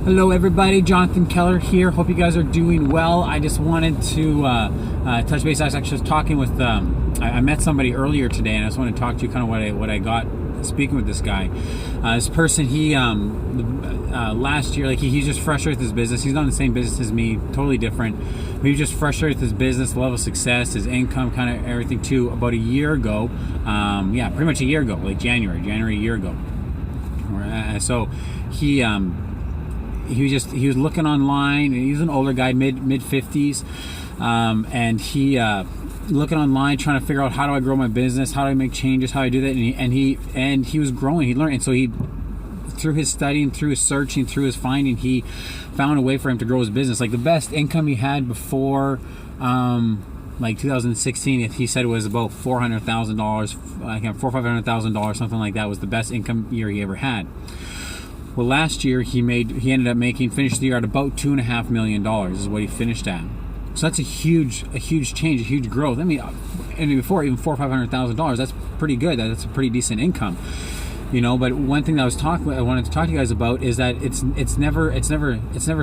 Hello everybody, Jonathan Keller here. Hope you guys are doing well. I just wanted to touch base. I was actually talking with, I met somebody earlier today, and I just want to talk to you kind of what I got speaking with this guy. This person, he last year, like he's just frustrated with his business. He's not in the same business as me, totally different. He was just frustrated with his business, the level of success, his income, kind of everything too. About a year ago, yeah, pretty much a year ago, like January a year ago. So he was looking online, and he's an older guy, mid 50s, and he looking online, trying to figure out, how do I grow my business, how do I make changes, how do I do that, and he was growing, he learned, and so he, through his studying, through his searching, through his finding, he found a way for him to grow his business. Like the best income he had before like 2016, he said it was about $400,000, like $400,000 or $500,000, something like that was the best income year he ever had. Well, last year he ended up finished the year at about $2.5 million is what he finished at. So that's a huge change, a huge growth. I mean before, even $400,000 or $500,000, that's pretty good. That's a pretty decent income. You know, but one thing that I wanted to talk to you guys about is that it's never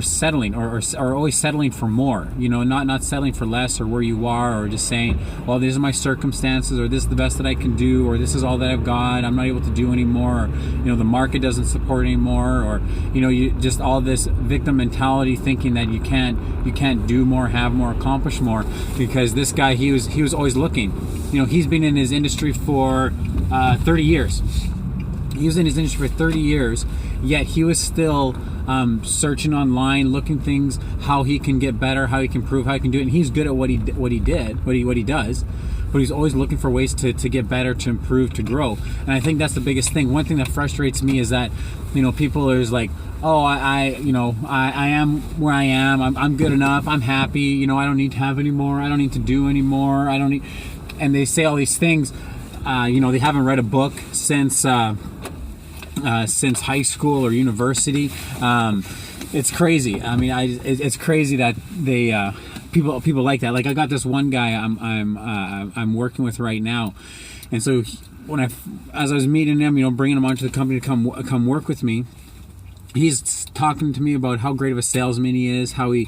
settling or always settling for more. You know, not settling for less or where you are, or just saying, well, these are my circumstances, or this is the best that I can do, or this is all that I've got, I'm not able to do anymore, or you know, the market doesn't support anymore, or you know, you just all this victim mentality, thinking that you can't do more, have more, accomplish more. Because this guy, he was always looking. You know, he's been in his industry for 30 years. He was in his industry for 30 years, yet he was still searching online, looking things, how he can get better, how he can improve, how he can do it. And he's good at what he does, but he's always looking for ways to get better, to improve, to grow. And I think that's the biggest thing. One thing that frustrates me is that, you know, people are like, oh, I am where I am. I'm good enough. I'm happy. You know, I don't need to have any more. I don't need to do anymore. And they say all these things. You know, they haven't read a book since high school or university. It's crazy. I mean, it's crazy that they people like that. Like I got this one guy I'm working with right now, and so as I was meeting him, you know, bringing him onto the company to come work with me, he's talking to me about how great of a salesman he is, how he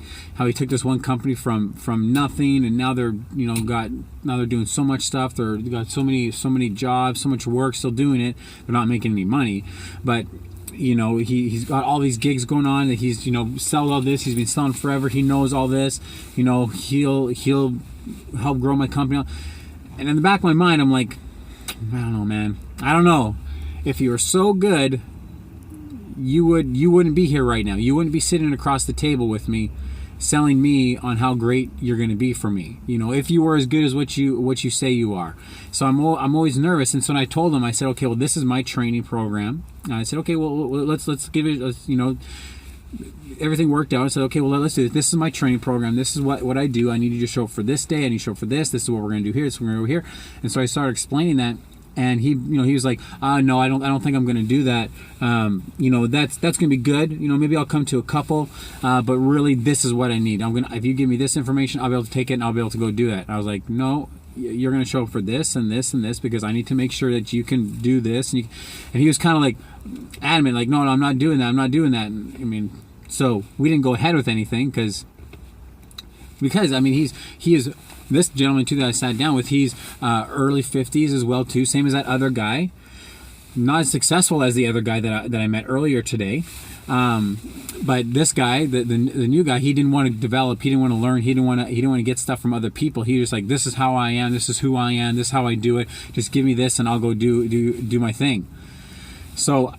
took this one company from nothing, and now they're doing so much stuff. They got so many jobs, so much work, still doing it. They're not making any money, but you know, he's got all these gigs going on, that he's, you know, sell all this. He's been selling forever. He knows all this. You know, he'll help grow my company. And in the back of my mind, I'm like, I don't know, man. I don't know. If you were so good, you wouldn't be here right now. You wouldn't be sitting across the table with me, selling me on how great you're going to be for me. You know, if you were as good as what you say you are. So I'm always nervous. And so when I told him, I said, okay, well, this is my training program. And I said, okay, well, let's give it. You know, everything worked out. I said, okay, well, let's do this. This is my training program. This is what I do. I need you to show up for this day. I need to show up for this. This is what we're going to do here. This is what we're going to do here. And so I started explaining that. And he was like, no, I don't think I'm going to do that. You know, that's going to be good. You know, maybe I'll come to a couple, but really, this is what I need. If you give me this information, I'll be able to take it and I'll be able to go do that. I was like, no, you're going to show up for this and this and this, because I need to make sure that you can do this. And he was kind of like adamant, like, no, I'm not doing that. I'm not doing that. And, I mean, so we didn't go ahead with anything because I mean, he is. This gentleman too that I sat down with, he's early 50s as well too, same as that other guy. Not as successful as the other guy that I met earlier today, but this guy, the new guy, he didn't want to develop, he didn't want to learn, he didn't want to get stuff from other people. He was like, this is how I am, this is who I am, this is how I do it. Just give me this and I'll go do my thing. So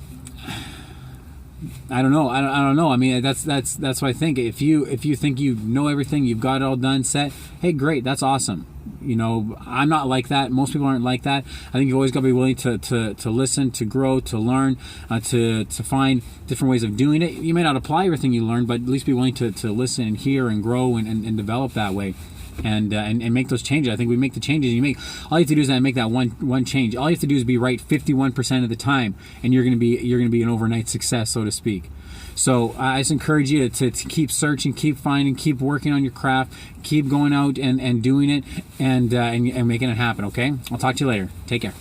I don't know. I mean, that's what I think. If you think you know everything, you've got it all done, set, hey, great, that's awesome. You know, I'm not like that. Most people aren't like that. I think you've always got to be willing to listen, to grow, to learn, to find different ways of doing it. You may not apply everything you learn, but at least be willing to listen and hear and grow and develop that way. And make those changes. I think we make the changes. All you have to do is make that one change. All you have to do is be right 51% of the time, and you're gonna be an overnight success, so to speak. So I just encourage you to keep searching, keep finding, keep working on your craft, keep going out and doing it, and making it happen. Okay, I'll talk to you later. Take care.